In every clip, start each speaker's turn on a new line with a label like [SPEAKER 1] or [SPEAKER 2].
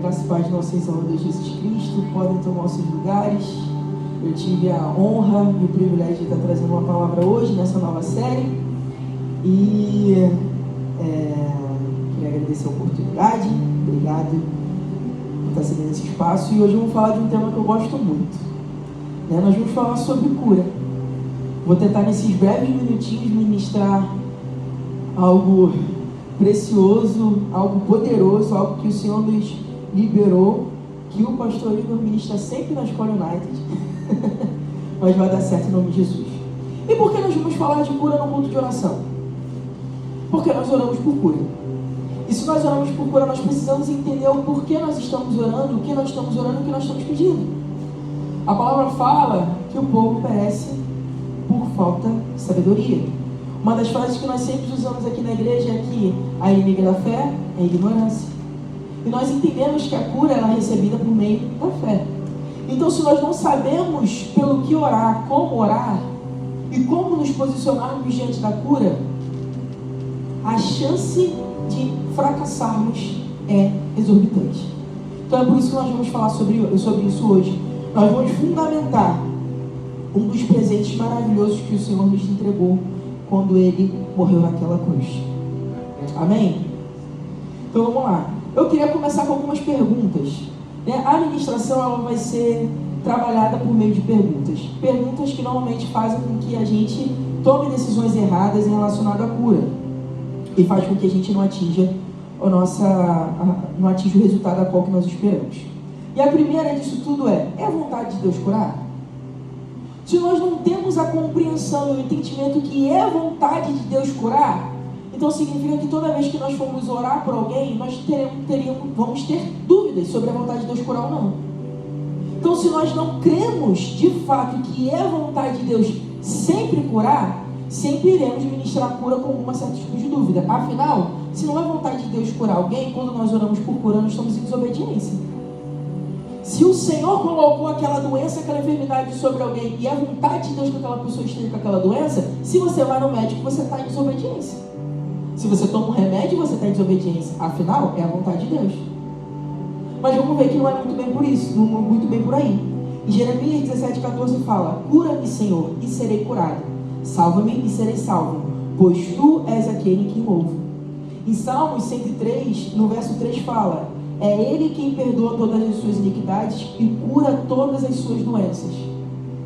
[SPEAKER 1] Graças e paz de nosso Senhor Salvador Jesus Cristo. Podem tomar os seus lugares. Eu tive a honra e o privilégio de estar trazendo uma palavra hoje nessa nova série. E queria agradecer a oportunidade. Obrigado por estar cedendo esse espaço. E hoje vamos falar de um tema que eu gosto muito. Nós vamos falar sobre cura. Vou tentar nesses breves minutinhos ministrar algo precioso, algo poderoso, algo que o Senhor nos liberou, que o pastor Igor ministra sempre na Escola United, mas vai dar certo em nome de Jesus. E por que nós vamos falar de cura no culto de oração? Porque nós oramos por cura. E se nós oramos por cura, nós precisamos entender o porquê nós estamos orando, o que nós estamos orando, o que nós estamos pedindo. A palavra fala que o povo perece por falta de sabedoria. Uma das frases que nós sempre usamos aqui na igreja é que a inimiga da fé é a ignorância. E nós entendemos que a cura ela é recebida por meio da fé. Então, se nós não sabemos pelo que orar, como orar e como nos posicionarmos diante da cura, a chance de fracassarmos é exorbitante. Então é por isso que nós vamos falar sobre isso hoje. Nós vamos fundamentar um dos presentes maravilhosos que o Senhor nos entregou quando Ele morreu naquela cruz. Amém? Então vamos lá. Eu queria começar com algumas perguntas. A ministração ela vai ser trabalhada por meio de perguntas. Perguntas que normalmente fazem com que a gente tome decisões erradas em relacionado à cura. E faz com que a gente não atinja o resultado a qual que nós esperamos. E a primeira disso tudo é a vontade de Deus curar? Se nós não temos a compreensão e o entendimento que é vontade de Deus curar, então significa que toda vez que nós formos orar por alguém, nós vamos ter dúvidas sobre a vontade de Deus curar ou não. Então, se nós não cremos de fato que é vontade de Deus sempre curar, sempre iremos ministrar cura com alguma certa tipo de dúvida. Afinal, se não é vontade de Deus curar alguém, quando nós oramos por cura, nós estamos em desobediência. Se o Senhor colocou aquela doença, aquela enfermidade sobre alguém e é vontade de Deus que aquela pessoa esteja com aquela doença, se você vai no médico, você está em desobediência. Se você toma um remédio, você está em desobediência. Afinal, é a vontade de Deus. Mas vamos ver que não é muito bem por isso, não é muito bem por aí. Em Jeremias 17,14 fala: cura-me, Senhor, e serei curado. Salva-me e serei salvo, pois tu és aquele que me ouve. Em Salmos 103, no verso 3 fala: é Ele quem perdoa todas as suas iniquidades e cura todas as suas doenças.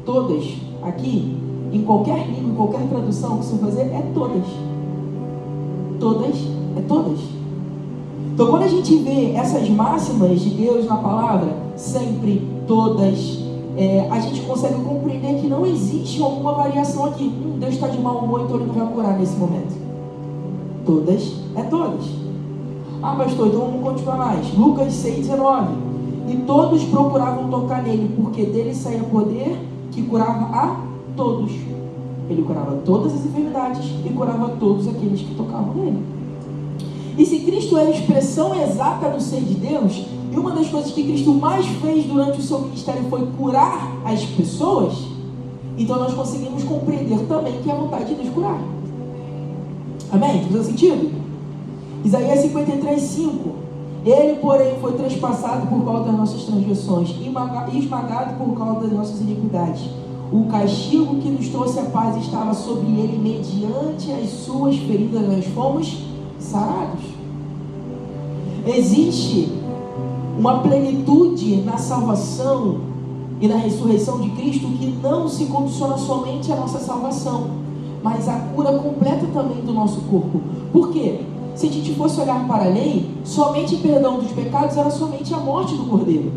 [SPEAKER 1] Todas, aqui, em qualquer língua, em qualquer tradução que você fazer, é todas. Todas, é todas. Então, quando a gente vê essas máximas de Deus na palavra, sempre, todas, a gente consegue compreender que não existe alguma variação aqui. Deus está de mau humor, então Ele não vai curar nesse momento. Todas, é todas. Pastor, então vamos continuar mais. Lucas 6,19. E todos procuravam tocar nele, porque dele saía poder que curava a todos. Ele curava todas as enfermidades e curava todos aqueles que tocavam nele. E se Cristo é a expressão exata do ser de Deus, e uma das coisas que Cristo mais fez durante o seu ministério foi curar as pessoas, então nós conseguimos compreender também que é a vontade de Deus curar. Amém? Faz sentido? Isaías 53,5. Ele, porém, foi traspassado por causa das nossas transgressões e esmagado por causa das nossas iniquidades. O castigo que nos trouxe a paz estava sobre ele, mediante as suas feridas nós fomos sarados. Existe uma plenitude na salvação e na ressurreição de Cristo que não se condiciona somente à nossa salvação, mas a cura completa também do nosso corpo. Por quê? Se a gente fosse olhar para a lei, somente perdão dos pecados era somente a morte do Cordeiro.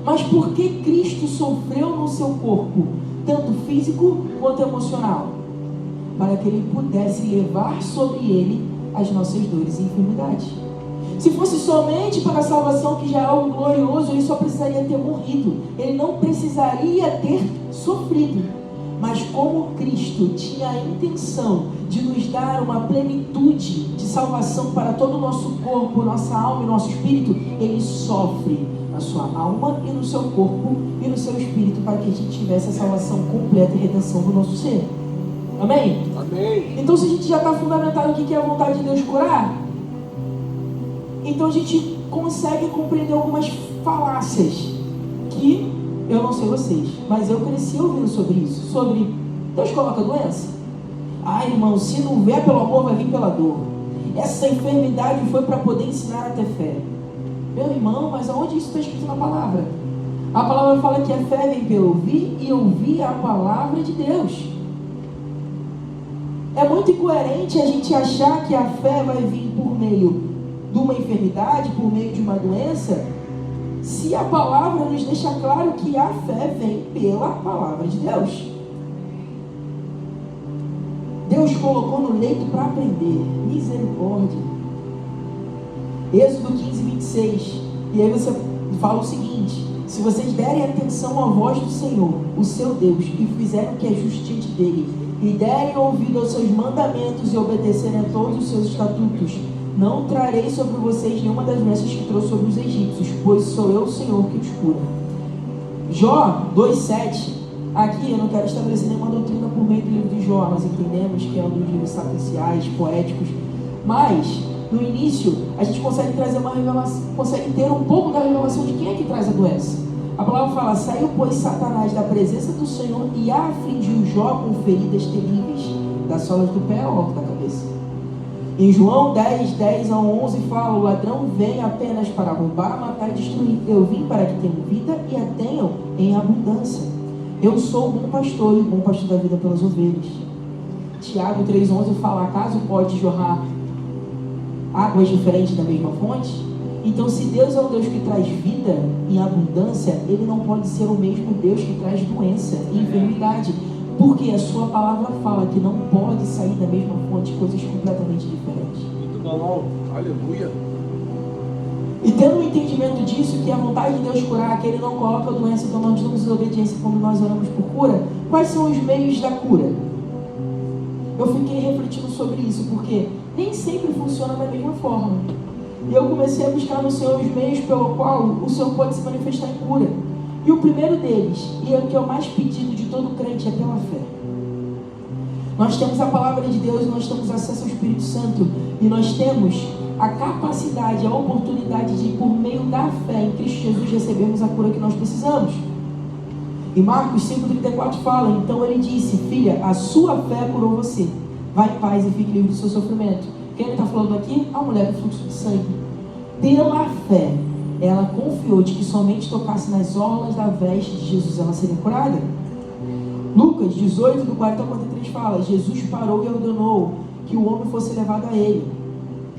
[SPEAKER 1] Mas por que Cristo sofreu no seu corpo, tanto físico quanto emocional? Para que Ele pudesse levar sobre Ele as nossas dores e enfermidades. Se fosse somente para a salvação, que já é algo glorioso, Ele só precisaria ter morrido. Ele não precisaria ter sofrido. Mas como Cristo tinha a intenção de nos dar uma plenitude de salvação para todo o nosso corpo, nossa alma e nosso espírito, Ele sofre na sua alma e no seu corpo e no seu espírito para que a gente tivesse a salvação completa e redenção do nosso ser. Amém? Amém. Então, se a gente já está fundamentado aqui que é a vontade de Deus curar, então a gente consegue compreender aprender algumas falácias que eu não sei vocês, mas eu cresci ouvindo sobre isso, sobre Deus coloca doença. Ah, irmão, se não vier pelo amor, vai vir pela dor. Essa enfermidade foi para poder ensinar a ter fé. Meu irmão, mas aonde isso está escrito na palavra? A palavra fala que a fé vem pelo ouvir e ouvir a palavra de Deus. É muito incoerente a gente achar que a fé vai vir por meio de uma enfermidade, por meio de uma doença, se a palavra nos deixa claro que a fé vem pela palavra de Deus. Deus colocou no leito para aprender. Misericórdia. Êxodo 15, 26. E aí você fala o seguinte: se vocês derem atenção à voz do Senhor, o seu Deus, e fizerem o que é justo diante dele, e derem ouvido aos seus mandamentos e obedecerem a todos os seus estatutos, não trarei sobre vocês nenhuma das doenças que trouxe sobre os egípcios, pois sou eu o Senhor que os cura. Jó 2,7. Aqui eu não quero estabelecer nenhuma doutrina por meio do livro de Jó. Nós entendemos que é um dos livros sapienciais, poéticos, mas no início a gente consegue trazer uma revelação, consegue ter um pouco da revelação de quem é que traz a doença. A palavra fala: saiu pois Satanás da presença do Senhor e afligiu Jó com feridas terríveis, das solas do pé ao alto da cabeça. Em João 10, 10 a 11 fala: o ladrão vem apenas para roubar, matar e destruir. Eu vim para que tenham vida e a tenham em abundância. Eu sou o bom pastor e o bom pastor da vida pelas ovelhas. Tiago 3,11 fala: acaso pode jorrar águas diferentes da mesma fonte? Então, se Deus é o Deus que traz vida em abundância, Ele não pode ser o mesmo Deus que traz doença e enfermidade, porque a sua palavra fala que não pode sair da mesma fonte coisas completamente diferentes.
[SPEAKER 2] Muito bom, aleluia.
[SPEAKER 1] E tendo um entendimento disso, que a vontade de Deus curar, que Ele não coloca a doença, então nós damos desobediência quando nós oramos por cura, quais são os meios da cura? Eu fiquei refletindo sobre isso, porque nem sempre funciona da mesma forma. E eu comecei a buscar no Senhor os meios pelo qual o Senhor pode se manifestar em cura. E o primeiro deles, e é o que é o mais pedido de todo crente, é pela fé. Nós temos a palavra de Deus, nós temos acesso ao Espírito Santo, e nós temos a capacidade, a oportunidade de, por meio da fé em Cristo Jesus, recebermos a cura que nós precisamos. E Marcos 5,34 fala: então ele disse: filha, a sua fé curou você, vai em paz e fique livre do seu sofrimento. Quem ele está falando aqui? A mulher do fluxo de sangue. Pela fé, ela confiou de que somente tocasse nas orlas da veste de Jesus ela seria curada. Lucas 18, do 40 ao 43 fala: Jesus parou e ordenou que o homem fosse levado a ele.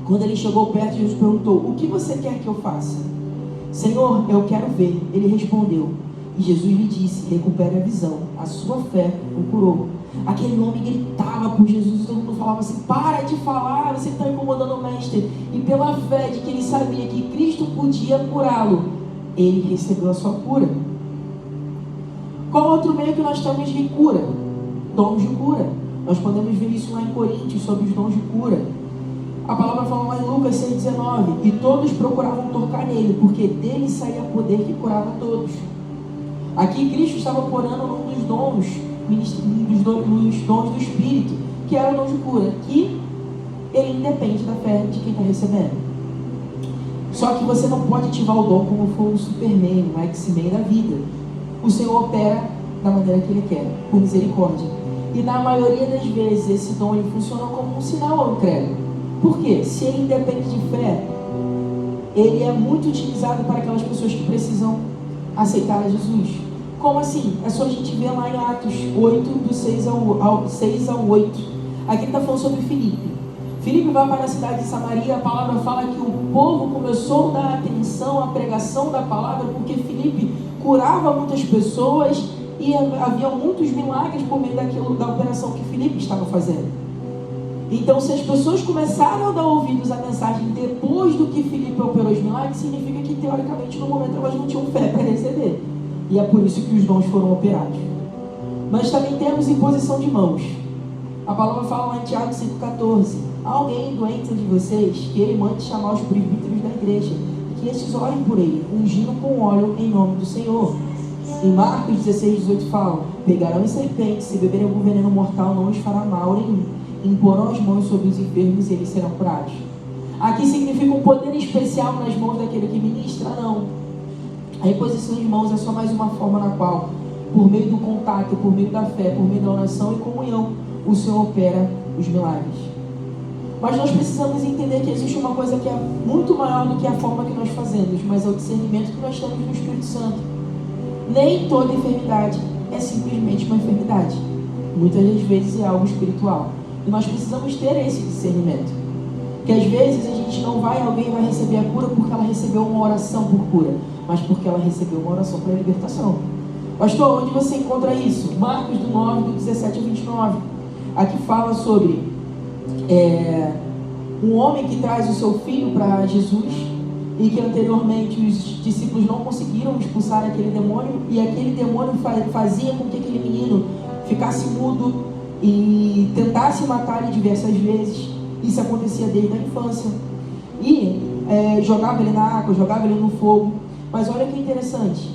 [SPEAKER 1] Quando ele chegou perto, Jesus perguntou: o que você quer que eu faça? Senhor, eu quero ver. Ele respondeu, e Jesus lhe disse: recupere a visão, a sua fé o curou. Aquele homem gritava por Jesus e todo mundo falava assim: para de falar, você está incomodando o mestre. E pela fé de que ele sabia que Cristo podia curá-lo, ele recebeu a sua cura. Qual outro meio que nós temos de cura? Dons de cura. Nós podemos ver isso lá em Coríntios, sobre os dons de cura. A palavra fala lá em Lucas 6,19: e todos procuravam tocar nele, porque dele saía poder que curava todos. Aqui Cristo estava porando num dos dons, nos dons do Espírito, que era o dom de cura, que ele independe da fé de quem está recebendo. Só que você não pode ativar o dom como for um Superman, um X-Men da vida. O Senhor opera da maneira que Ele quer, por misericórdia. E na maioria das vezes esse dom ele funciona como um sinal ao credo. Por quê? Se ele independe de fé, ele é muito utilizado para aquelas pessoas que precisam aceitar a Jesus. Como assim? É só a gente ver lá em Atos 8, do 6 ao 8. Aqui está falando sobre Filipe. Filipe vai para a cidade de Samaria. A palavra fala que o povo começou a dar atenção à pregação da palavra, porque Filipe curava muitas pessoas e havia muitos milagres por meio da operação que Filipe estava fazendo. Então, se as pessoas começaram a dar ouvidos à mensagem depois do que Filipe operou os milagres, significa que, teoricamente, no momento elas não tinham fé para receber. E é por isso que os dons foram operados. Nós também temos imposição de mãos. A palavra fala lá em Tiago 5,14: há alguém doente de vocês, que ele mande chamar os presbíteros da igreja, que estes orem por ele, ungindo com óleo em nome do Senhor. Em Marcos 16,18 fala: pegarão em serpentes, se beberem algum veneno mortal não lhes fará mal nenhum, imporão as mãos sobre os enfermos e eles serão curados. Aqui significa um poder especial nas mãos daquele que ministra? Não. A imposição de mãos é só mais uma forma na qual, por meio do contato, por meio da fé, por meio da oração e comunhão, o Senhor opera os milagres. Mas nós precisamos entender que existe uma coisa que é muito maior do que a forma que nós fazemos, mas é o discernimento que nós temos no Espírito Santo. Nem toda enfermidade é simplesmente uma enfermidade. Muitas das vezes é algo espiritual. E nós precisamos ter esse discernimento. Porque às vezes a gente não vai, alguém vai receber a cura porque ela recebeu uma oração por cura, mas porque ela recebeu uma oração para libertação. Pastor, onde você encontra isso? Marcos do 9, do 17 ao 29. Aqui fala sobre um homem que traz o seu filho para Jesus e que anteriormente os discípulos não conseguiram expulsar aquele demônio, e aquele demônio fazia com que aquele menino ficasse mudo e tentasse matar ele diversas vezes. Isso acontecia desde a infância. E jogava ele na água, jogava ele no fogo. Mas olha que interessante.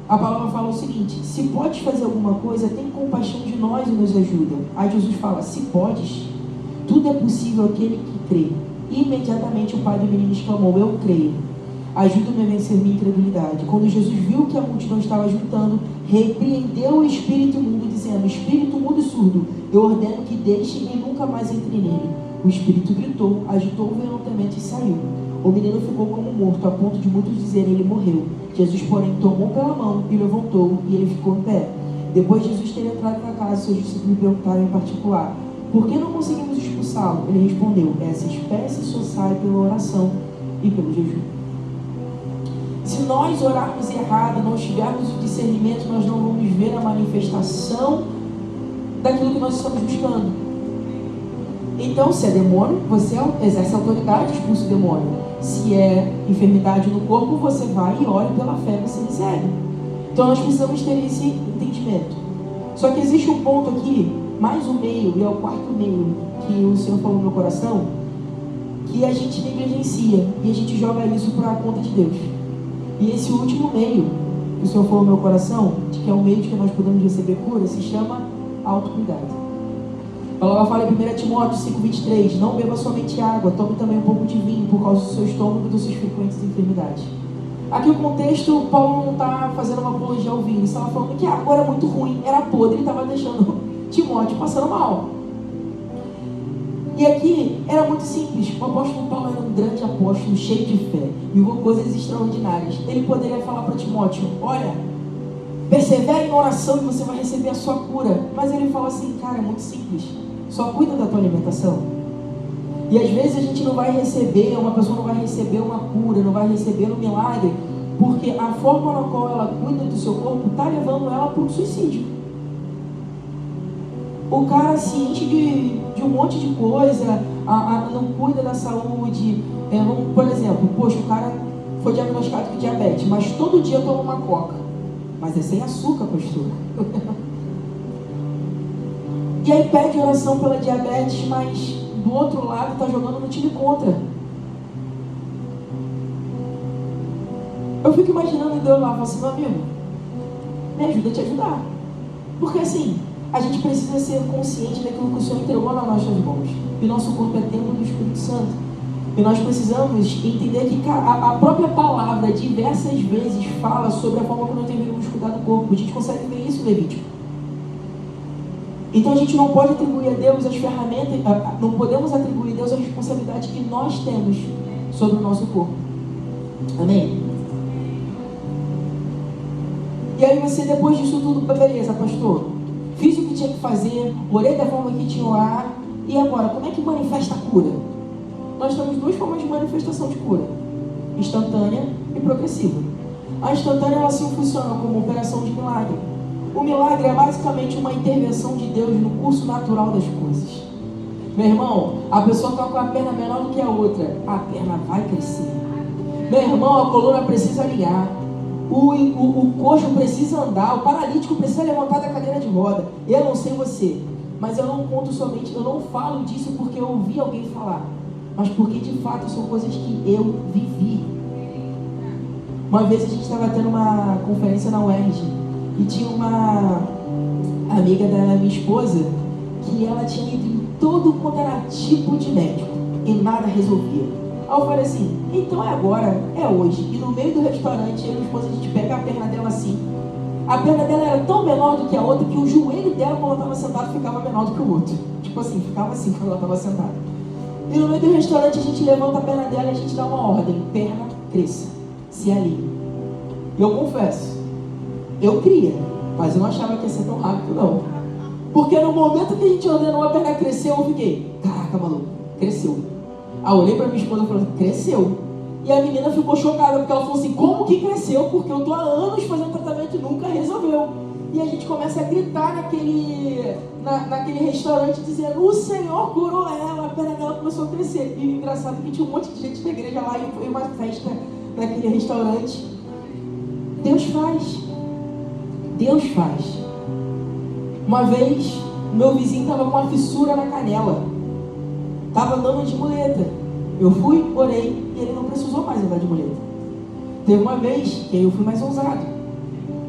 [SPEAKER 1] A palavra fala o seguinte: se podes fazer alguma coisa, tem compaixão de nós e nos ajuda. Aí Jesus fala: se podes, tudo é possível àquele que crê. Imediatamente o pai do menino exclamou: eu creio, ajuda-me a vencer minha incredulidade. Quando Jesus viu que a multidão estava juntando, repreendeu o espírito imundo, dizendo: espírito mudo e surdo, eu ordeno que deixe e nunca mais entre nele. O espírito gritou, agitou violentamente e saiu. O menino ficou como morto, a ponto de muitos dizerem: ele morreu. Jesus, porém, tomou pela mão e levantou, e ele ficou em pé. Depois de Jesus ter entrado na casa, seus discípulos lhe perguntaram em particular: por que não conseguimos expulsá-lo? Ele respondeu: essa espécie só sai pela oração e pelo jejum. Se nós orarmos errado, não tivermos o discernimento, nós não vamos ver a manifestação daquilo que nós estamos buscando. Então, se é demônio, você exerce autoridade, expulsa o demônio. Se é enfermidade no corpo, você vai e ora pela fé, você recebe. Então nós precisamos ter esse entendimento. Só que existe um ponto aqui, mais um meio, e é o quarto meio que o Senhor falou no meu coração, que a gente negligencia e a gente joga isso para a conta de Deus. E esse último meio que o Senhor falou no meu coração, de que é o meio de que nós podemos receber cura, se chama autocuidado. A palavra fala em 1 Timóteo 5,23: não beba somente água, tome também um pouco de vinho, por causa do seu estômago e das suas frequentes enfermidades. Aqui o contexto, Paulo não está fazendo uma apologia ao vinho, ele estava falando que a água era muito ruim, era podre, ele estava deixando Timóteo passando mal. E aqui era muito simples. O apóstolo Paulo era um grande apóstolo, cheio de fé, e viu coisas extraordinárias. Ele poderia falar para Timóteo: olha, persevere em oração e você vai receber a sua cura. Mas ele fala assim: cara, é muito simples, só cuida da tua alimentação. E às vezes a gente não vai receber, uma pessoa não vai receber uma cura, não vai receber um milagre, porque a forma na qual ela cuida do seu corpo está levando ela para um suicídio. O cara se enche de um monte de coisa, não cuida da saúde. Por exemplo, poxa, o cara foi diagnosticado com diabetes, mas todo dia toma uma coca. Mas é sem açúcar, pastor. E aí pede oração pela diabetes, mas do outro lado está jogando no time contra. Eu fico imaginando Deus lá, falo assim: meu amigo, me ajuda a te ajudar. Porque assim, a gente precisa ser consciente daquilo que o Senhor entregou nas nossas mãos. E nosso corpo é templo do Espírito Santo. E nós precisamos entender que a própria palavra diversas vezes fala sobre a forma como nós devemos cuidar do corpo. A gente consegue ver isso no Levítico. Então a gente não pode atribuir a Deus as ferramentas, não podemos atribuir a Deus a responsabilidade que nós temos sobre o nosso corpo. Amém? E aí você, depois disso tudo, beleza, pastor, fiz o que tinha que fazer, orei da forma que tinha que orar, e agora, como é que manifesta a cura? Nós temos duas formas de manifestação de cura: instantânea e progressiva. A instantânea, ela sim funciona como operação de milagre. O milagre é basicamente uma intervenção de Deus no curso natural das coisas. Meu irmão, a pessoa está com a perna menor do que a outra, a perna vai crescer. Meu irmão, a coluna precisa alinhar, o coxo precisa andar, o paralítico precisa levantar da cadeira de roda. Eu não sei você, mas eu não falo disso porque eu ouvi alguém falar, mas porque de fato são coisas que eu vivi. Uma vez a gente estava tendo uma conferência na UERJ e tinha uma amiga da minha esposa que ela tinha ido em todo quanto era tipo de médico e nada resolvia. Aí eu falei assim, então é agora, é hoje. E no meio do restaurante, eu e minha esposa, a gente pega a perna dela assim. A perna dela era tão menor do que a outra que o joelho dela, quando ela estava sentada, ficava menor do que o outro. Tipo assim, ficava assim quando ela estava sentada. E no meio do restaurante, a gente levanta a perna dela e a gente dá uma ordem: perna, cresça, se alinhe. E eu confesso, eu queria, mas eu não achava que ia ser tão rápido não. Porque no momento que a gente ordenou a perna crescer, eu fiquei, caraca, maluco, cresceu. Aí eu olhei pra minha esposa e falei, cresceu. E a menina ficou chocada, porque ela falou assim, como que cresceu? Porque eu tô há anos fazendo tratamento e nunca resolveu. E a gente começa a gritar naquele restaurante, dizendo, o Senhor curou ela, a perna dela começou a crescer. E o engraçado é que tinha um monte de gente da igreja lá, e foi uma festa naquele restaurante. Deus faz. Deus faz. Uma vez, meu vizinho estava com uma fissura na canela. Estava andando de muleta. Eu fui, orei, e ele não precisou mais andar de muleta. Teve uma vez que eu fui mais ousado.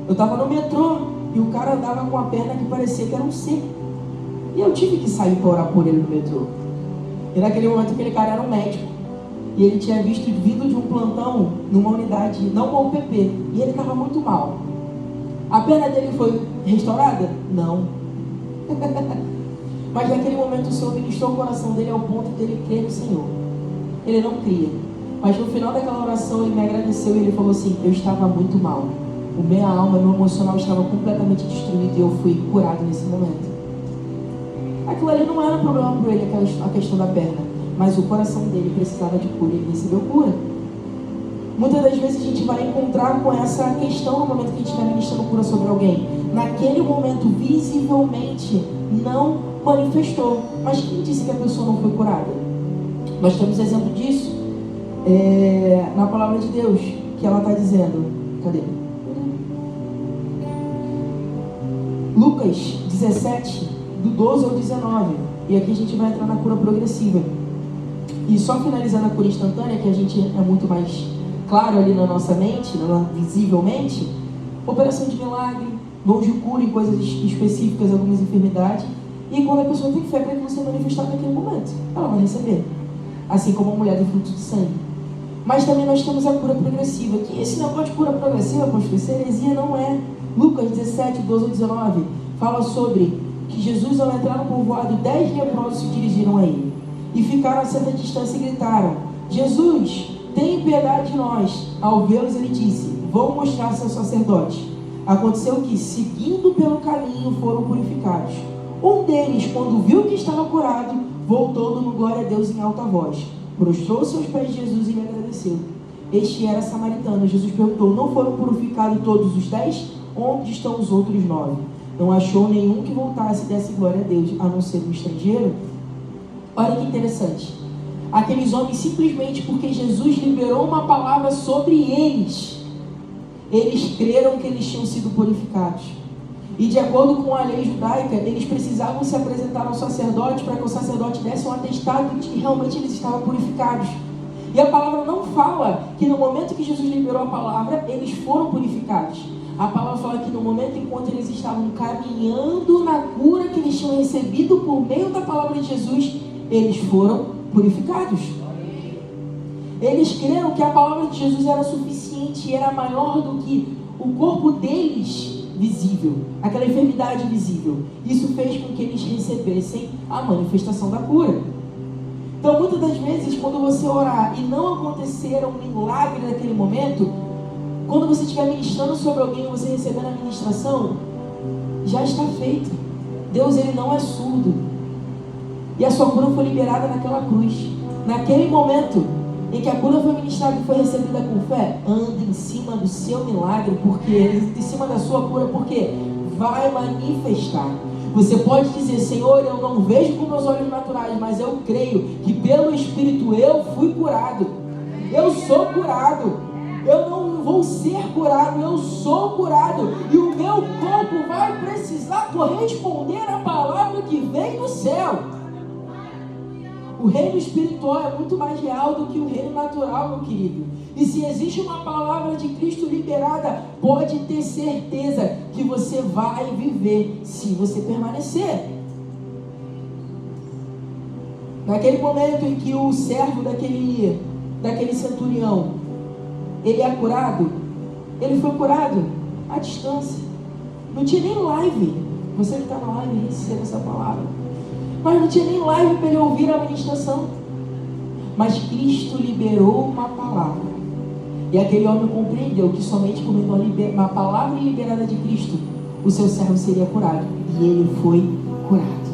[SPEAKER 1] Eu estava no metrô e o cara andava com a perna que parecia que era um C. E eu tive que sair para orar por ele no metrô. E naquele momento aquele cara era um médico. E ele tinha vindo de um plantão numa unidade, não uma UPP. E ele estava muito mal. A perna dele foi restaurada? Não. Mas naquele momento o Senhor ministrou o coração dele ao ponto dele crer no Senhor. Ele não cria. Mas no final daquela oração ele me agradeceu e ele falou assim, eu estava muito mal. Minha alma, meu emocional estava completamente destruído e eu fui curado nesse momento. Aquilo ali não era um problema para ele, a questão da perna. Mas o coração dele precisava de cura e ele recebeu cura. Muitas das vezes a gente vai encontrar com essa questão no momento que a gente está ministrando cura sobre alguém. Naquele momento, visivelmente, não manifestou. Mas quem disse que a pessoa não foi curada? Nós temos exemplo disso na palavra de Deus, que ela está dizendo. Cadê? Lucas 17, do 12 ao 19. E aqui a gente vai entrar na cura progressiva. E só finalizando a cura instantânea, que a gente é muito mais claro ali na nossa mente, visivelmente, operação de milagre, dom de cura em coisas específicas, algumas enfermidades. E quando a pessoa tem fé para que você manifestar naquele momento, ela vai receber. Assim como a mulher do fruto de sangue. Mas também nós temos a cura progressiva. Que esse negócio de cura progressiva, pastor, isso heresia não é. Lucas 17, 12 ao 19, fala sobre que Jesus, ao entrar no povoado, 10 leprosos se dirigiram a ele. E ficaram a certa distância e gritaram, Jesus, tem piedade de nós. Ao vê-los, ele disse, vão mostrar-se ao sacerdote. Aconteceu que, seguindo pelo caminho, foram purificados. Um deles, quando viu que estava curado, voltou dando glória a Deus em alta voz. Prostrou-se aos pés de Jesus e lhe agradeceu. Este era samaritano. Jesus perguntou, não foram purificados todos os 10? Onde estão os outros 9? Não achou nenhum que voltasse e desse glória a Deus, a não ser um estrangeiro? Olha que interessante. Aqueles homens, simplesmente porque Jesus liberou uma palavra sobre eles, eles creram que eles tinham sido purificados. E de acordo com a lei judaica, eles precisavam se apresentar ao sacerdote para que o sacerdote desse um atestado de que realmente eles estavam purificados. E a palavra não fala que no momento que Jesus liberou a palavra, eles foram purificados. A palavra fala que no momento enquanto eles estavam caminhando na cura que eles tinham recebido por meio da palavra de Jesus, eles foram purificados. Eles creram que a palavra de Jesus era suficiente e era maior do que o corpo deles visível, aquela enfermidade visível. Isso fez com que eles recebessem a manifestação da cura. Então, muitas das vezes, quando você orar e não acontecer um milagre naquele momento, quando você estiver ministrando sobre alguém e você receber a ministração, já está feito. Deus, ele não é surdo. E a sua cura foi liberada naquela cruz. Naquele momento em que a cura foi ministrada e foi recebida com fé, anda em cima do seu milagre, porque em cima da sua cura, porque vai manifestar. Você pode dizer, Senhor, eu não vejo com meus olhos naturais, mas eu creio que pelo Espírito eu fui curado. Eu sou curado. Eu não vou ser curado, eu sou curado. E o meu corpo vai precisar corresponder à palavra que vem do céu. O reino espiritual é muito mais real do que o reino natural, meu querido. E se existe uma palavra de Cristo liberada, pode ter certeza que você vai viver se você permanecer. Naquele momento em que o servo daquele centurião, ele é curado, ele foi curado à distância. Não tinha nem live. Você que está na live recebe essa palavra. Mas não tinha nem live para ele ouvir a ministração. Mas Cristo liberou uma palavra. E aquele homem compreendeu que somente por uma palavra liberada de Cristo, o seu servo seria curado. E ele foi curado.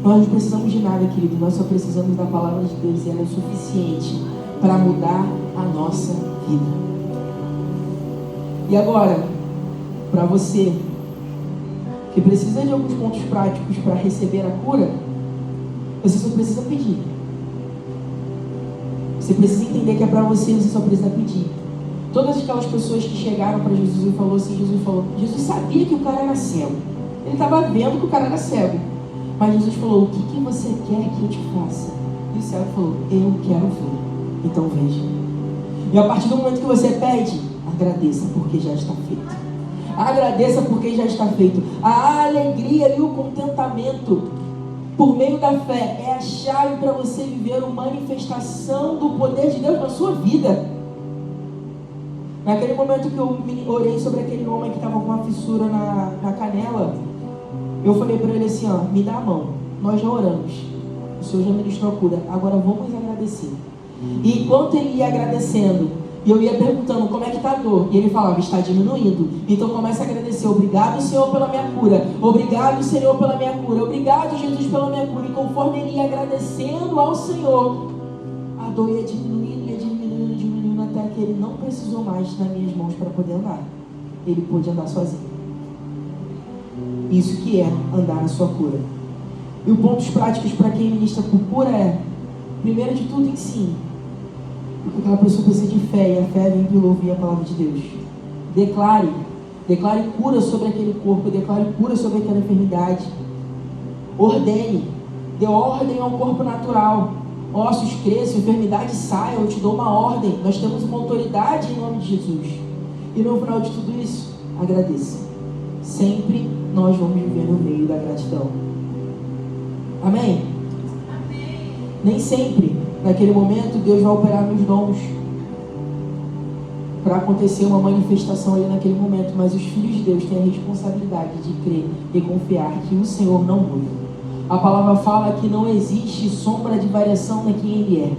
[SPEAKER 1] Nós não precisamos de nada, querido. Nós só precisamos da palavra de Deus. E ela é suficiente para mudar a nossa vida. E agora, para você que precisa de alguns pontos práticos para receber a cura, você só precisa pedir. Você precisa entender que é para você, você só precisa pedir. Todas aquelas pessoas que chegaram para Jesus e falou assim, Jesus sabia que o cara era cego. Ele estava vendo que o cara era cego. Mas Jesus falou, o que você quer que eu te faça? E o cego falou, eu quero ver. Então veja. E a partir do momento que você pede, agradeça porque já está feito. Agradeça porque já está feito. A alegria e o contentamento por meio da fé é a chave para você viver uma manifestação do poder de Deus na sua vida. Naquele momento que eu orei sobre aquele homem que estava com uma fissura na canela, eu falei para ele assim, ó, me dá a mão, nós já oramos, o Senhor já ministrou a cura, agora vamos agradecer. E enquanto ele ia agradecendo, e eu ia perguntando como é que está a dor, e ele falava, está diminuindo. Então começa a agradecer, obrigado Senhor pela minha cura, obrigado Senhor pela minha cura, obrigado Jesus pela minha cura. E conforme ele ia agradecendo ao Senhor, a dor ia diminuindo até que ele não precisou mais das minhas mãos para poder andar. Ele pôde andar sozinho. Isso que é andar na sua cura. E os pontos práticos para quem ministra por cura é, primeiro de tudo, ensine. Porque aquela pessoa precisa de fé, e a fé vem pelo ouvir a palavra de Deus. Declare cura sobre aquele corpo, declare cura sobre aquela enfermidade. Ordene, dê ordem ao corpo natural. Ossos cresçam, enfermidade saia, eu te dou uma ordem. Nós temos uma autoridade em nome de Jesus. E no final de tudo isso, agradeça. Sempre nós vamos viver no meio da gratidão. Amém?
[SPEAKER 3] Amém.
[SPEAKER 1] Nem sempre, naquele momento, Deus vai operar nos dons para acontecer uma manifestação ali naquele momento, mas os filhos de Deus têm a responsabilidade de crer e confiar que o Senhor não muda. A palavra fala que não existe sombra de variação em quem Ele é.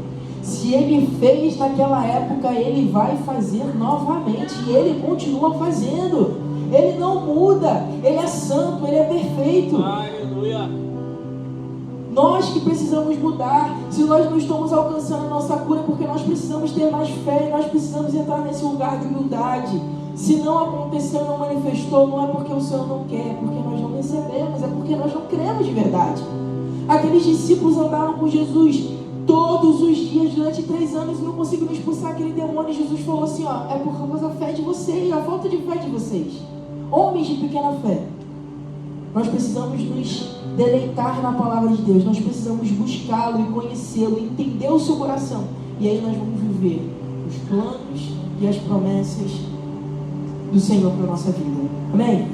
[SPEAKER 1] Se Ele fez naquela época, Ele vai fazer novamente, e Ele continua fazendo. Ele não muda, Ele é santo, Ele é perfeito.
[SPEAKER 2] Aleluia.
[SPEAKER 1] Nós que precisamos mudar. Se nós não estamos alcançando a nossa cura, porque nós precisamos ter mais fé, nós precisamos entrar nesse lugar de humildade. Se não aconteceu, não manifestou, não é porque o Senhor não quer, é porque nós não recebemos, é porque nós não cremos de verdade. Aqueles discípulos andaram com Jesus todos os dias durante 3 anos e não conseguiram expulsar aquele demônio. E Jesus falou assim, ó, é por causa da fé de vocês, a falta de fé de vocês. Homens de pequena fé. Nós precisamos nos deleitar na palavra de Deus. Nós precisamos buscá-lo e conhecê-lo, entender o seu coração. E aí nós vamos viver os planos e as promessas do Senhor para a nossa vida. Amém?